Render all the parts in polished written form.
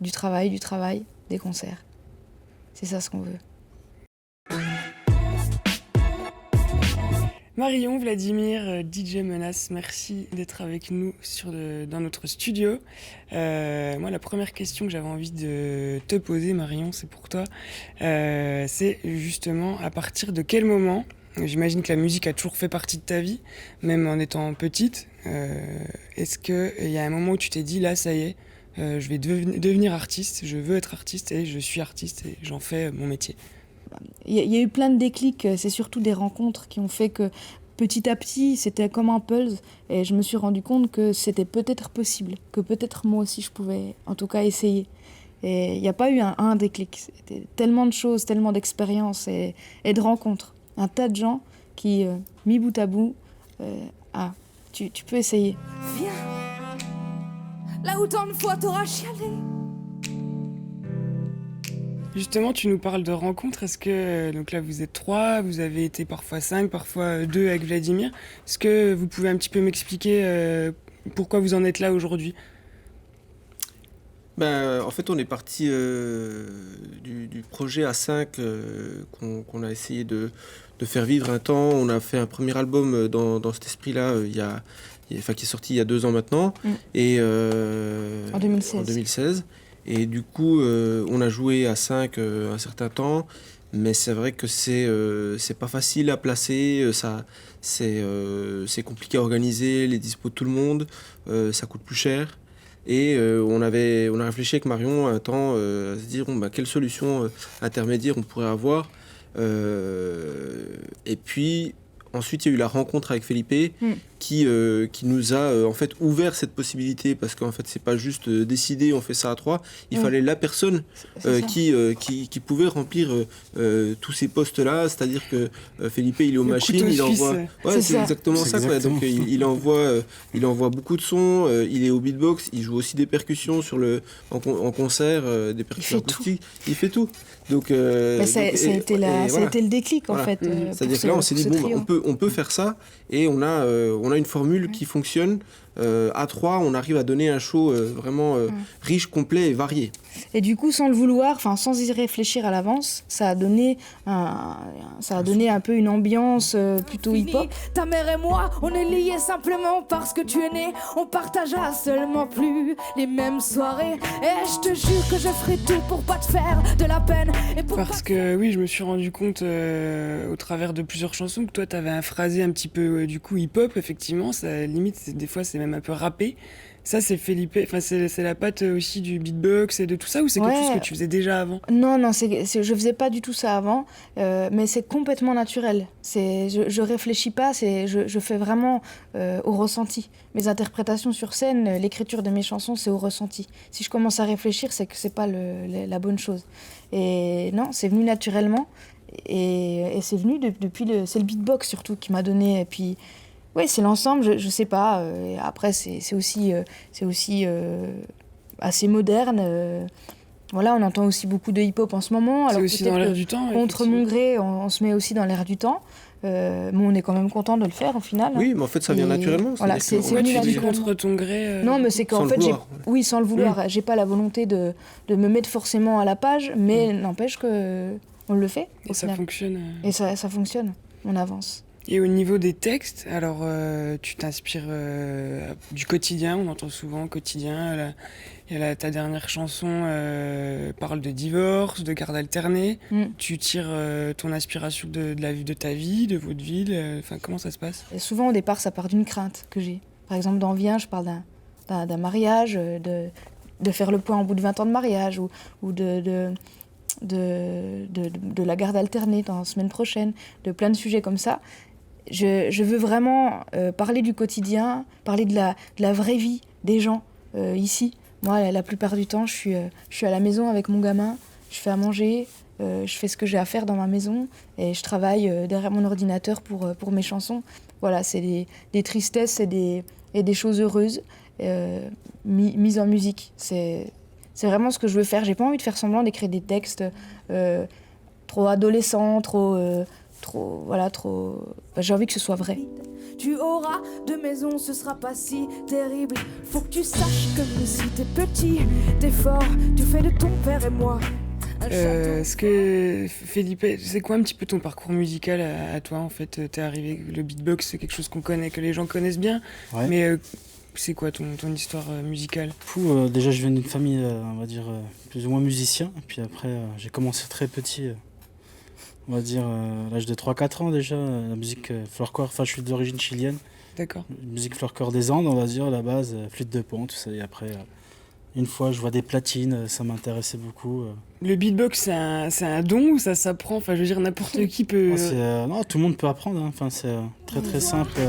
du travail, des concerts. C'est ça ce qu'on veut. Marion Vladimir, DJ Menace, merci d'être avec nous dans notre studio. Moi, la première question que j'avais envie de te poser, Marion, c'est pour toi. C'est justement à partir de quel moment, j'imagine que la musique a toujours fait partie de ta vie, même en étant petite, est-ce qu'il y a un moment où tu t'es dit, là, ça y est, je vais devenir artiste, je veux être artiste et je suis artiste et j'en fais mon métier? Il y a eu plein de déclics, c'est surtout des rencontres qui ont fait que petit à petit, c'était comme un puzzle et je me suis rendu compte que c'était peut-être possible, que peut-être moi aussi je pouvais en tout cas essayer. Et il n'y a pas eu un déclic, c'était tellement de choses, tellement d'expériences et de rencontres. Un tas de gens qui, mis bout à bout, tu peux essayer. Viens, là où tant de fois t'auras chialé. Justement, tu nous parles de rencontres. Est-ce que, donc là vous êtes 3, vous avez été parfois 5, parfois 2 avec Vladimir. Est-ce que vous pouvez un petit peu m'expliquer pourquoi vous en êtes là aujourd'hui? En fait, on est parti du projet à 5 qu'on a essayé de faire vivre un temps. On a fait un premier album dans cet esprit-là, qui est sorti il y a 2 ans maintenant, et En 2016. en 2016. Et du coup, on a joué à 5 un certain temps, mais c'est vrai que c'est pas facile à placer, c'est compliqué à organiser, les dispos de tout le monde, ça coûte plus cher. Et on a réfléchi avec Marion un temps à se dire quelle solution intermédiaire on pourrait avoir. Et puis ensuite il y a eu la rencontre avec Felipe qui nous a en fait ouvert cette possibilité, parce qu'en fait c'est pas juste décider on fait ça à 3, il fallait la personne qui pouvait remplir tous ces postes là, c'est-à-dire que Felipe il est aux machines, il envoie c'est exactement ça quoi. Donc il envoie beaucoup de sons, il est au beatbox, il joue aussi des percussions en concert, des percussions acoustiques, il fait tout. Donc ça a été le déclic en fait. C'est-à-dire que là on s'est dit on peut faire ça, et on a une formule qui fonctionne. À 3, on arrive à donner un show vraiment riche, complet et varié. Et du coup, sans le vouloir, sans y réfléchir à l'avance, ça a donné un peu une ambiance plutôt hip-hop. Ta mère et moi, on est liés simplement parce que tu es né. On partagera seulement plus les mêmes soirées. Et je te jure que je ferai tout pour pas te faire de la peine. Parce que oui, je me suis rendu compte au travers de plusieurs chansons que toi, t'avais un phrasé un petit peu du coup hip-hop, effectivement. Ça, limite, des fois, c'est même un peu rappé. Ça, c'est Felipe, c'est la patte aussi du beatbox et de tout ça, ou c'est quelque chose que tu faisais déjà avant? Non, je faisais pas du tout ça avant, mais c'est complètement naturel. Je réfléchis pas, je fais vraiment au ressenti. Mes interprétations sur scène, l'écriture de mes chansons, c'est au ressenti. Si je commence à réfléchir, c'est que c'est pas la bonne chose. Et non, c'est venu naturellement, et c'est venu c'est le beatbox surtout qui m'a donné, et puis... Oui, c'est l'ensemble, je sais pas. Après, c'est aussi assez moderne. Voilà, on entend aussi beaucoup de hip-hop en ce moment. C'est aussi dans l'air du temps. Contre mon gré, on se met aussi dans l'air du temps. Mais on est quand même content de le faire au final. Oui, mais en fait, ça vient naturellement. Voilà, c'est venu naturellement. Contre ton gré. Non, mais c'est qu'en fait, sans le vouloir, j'ai pas la volonté de me mettre forcément à la page, mais n'empêche que on le fait. Et ça fonctionne. Et ça fonctionne. On avance. Et au niveau des textes, alors tu t'inspires du quotidien, on entend souvent quotidien. Ta dernière chanson parle de divorce, de garde alternée. Tu tires ton inspiration de la vie de ta vie, de votre ville. Comment ça se passe? Et souvent au départ, ça part d'une crainte que j'ai. Par exemple, dans Viens, je parle d'un mariage, de faire le point au bout de 20 ans de mariage, ou de la garde alternée dans la semaine prochaine, de plein de sujets comme ça. Je veux vraiment parler du quotidien, parler de la vraie vie des gens ici. Moi, la plupart du temps, je suis à la maison avec mon gamin, je fais à manger, je fais ce que j'ai à faire dans ma maison, et je travaille derrière mon ordinateur pour mes chansons. Voilà, c'est des tristesses et des choses heureuses mises en musique. C'est vraiment ce que je veux faire. J'ai pas envie de faire semblant d'écrire des textes trop adolescents, trop j'ai envie que ce soit vrai. Tu auras de maison, ce sera pas si terrible. Faut que tu saches que même si t'es petit, t'es fort, tu fais de ton père et moi. Est-ce que Felipe, c'est quoi un petit peu ton parcours musical à toi en fait? T'es arrivé, le beatbox c'est quelque chose qu'on connaît, que les gens connaissent bien, Ouais. mais c'est quoi ton histoire musicale? Déjà, je viens d'une famille, on va dire, plus ou moins musicien. Et puis après, j'ai commencé très petit, on va dire, à l'âge de 3-4 ans déjà, la musique folklore. Enfin, je suis d'origine chilienne. D'accord. Musique folklore des Andes, on va dire, à la base, flûte de pan, tout ça. Et après, une fois, je vois des platines, ça m'intéressait beaucoup. Le beatbox c'est un don ou ça s'apprend? Enfin, je veux dire, n'importe qui peut. Non, tout le monde peut apprendre, hein. Enfin, c'est très très simple.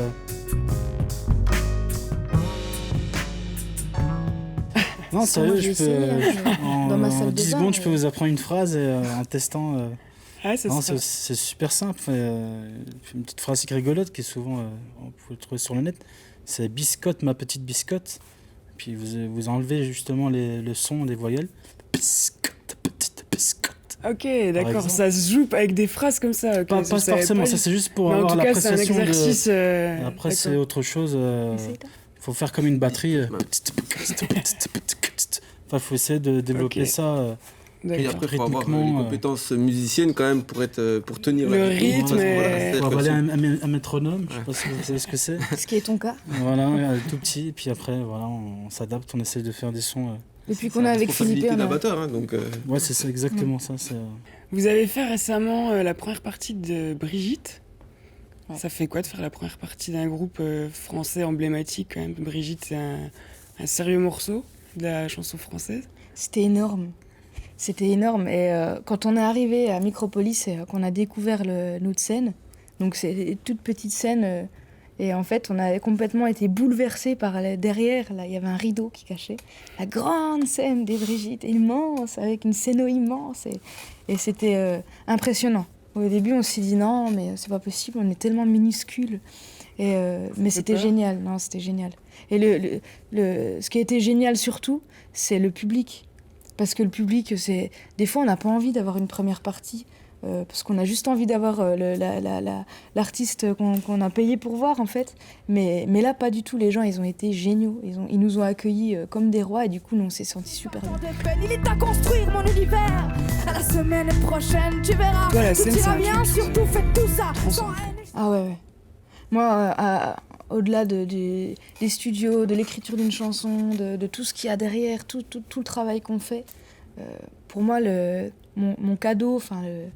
Non, sérieux, J'ai je essayé, peux, dans ma salle de 10 bain, secondes, je peux vous apprendre une phrase et, en testant. Ah, ça Non, serait- c'est super simple. Une petite phrase qui est rigolote, qui est souvent, on peut le trouver sur le net, c'est biscotte, ma petite biscotte. Puis vous enlevez justement le son des voyelles. Biscotte, petite biscotte. Ok, d'accord, exemple. ça se joue avec des phrases comme ça. ok, Pas je savais forcément, pas ça du- c'est juste pour Mais en avoir tout cas, c'est un l'appréciation de. exercice. Après, c'est d'accord. autre chose. Essaye, toi. Il faut faire comme une batterie. Enfin, il faut essayer de développer Ok. ça. Et D'accord. après, il faut avoir rythmiquement, les compétences musiciennes quand même pour tenir Le la rythme parce que et- voilà, Il c'est faut comme avaler ça. un métronome, je sais pas si vous savez ce que c'est. Ce qui est ton cas. Voilà, tout petit. Et puis après, voilà, on s'adapte, on essaie de faire des sons. Depuis C'est qu'on est la avec responsabilité Philippe, on d'un a... batteur, hein, donc Ouais, c'est ça, exactement ça. Vous avez fait récemment la première partie de Brigitte. Ouais. Ça fait quoi de faire la première partie d'un groupe français emblématique quand même? Brigitte, c'est un sérieux morceau de la chanson française. C'était énorme. C'était énorme. Et quand on est arrivé à Micropolis et qu'on a découvert notre scène, donc c'est une toute petite scène, et en fait on a complètement été bouleversés par derrière, là il y avait un rideau qui cachait la grande scène des Brigitte, immense, avec une scéno immense, et c'était impressionnant. Au début on s'est dit non mais c'est pas possible, on est tellement minuscule. Mais c'était peur. génial, non c'était génial. Et ce qui a été génial surtout, c'est le public. Parce que le public, des fois, on n'a pas envie d'avoir une première partie, parce qu'on a juste envie d'avoir l'artiste qu'on a payé pour voir, en fait. Mais là, pas du tout. Les gens, ils ont été géniaux. Ils nous ont accueillis comme des rois, et du coup, nous, on s'est sentis super bien. Il est à construire mon univers. À la semaine prochaine, tu verras. Ouais, la Tout scène, ira c'est un bien, truc. surtout faites tout ça. On sans s'en- haine. Ah ouais. Moi, au-delà des studios, de l'écriture d'une chanson, de tout ce qu'il y a derrière, tout le travail qu'on fait, pour moi, mon cadeau,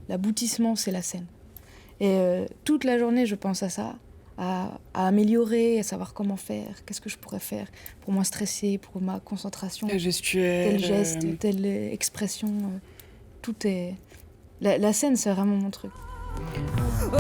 l'aboutissement, c'est la scène. Et toute la journée, je pense à ça, à améliorer, à savoir comment faire, qu'est-ce que je pourrais faire pour moins stresser, pour ma concentration, La gestuelle. tel geste, telle expression, tout est... La scène, c'est vraiment mon truc. Oh,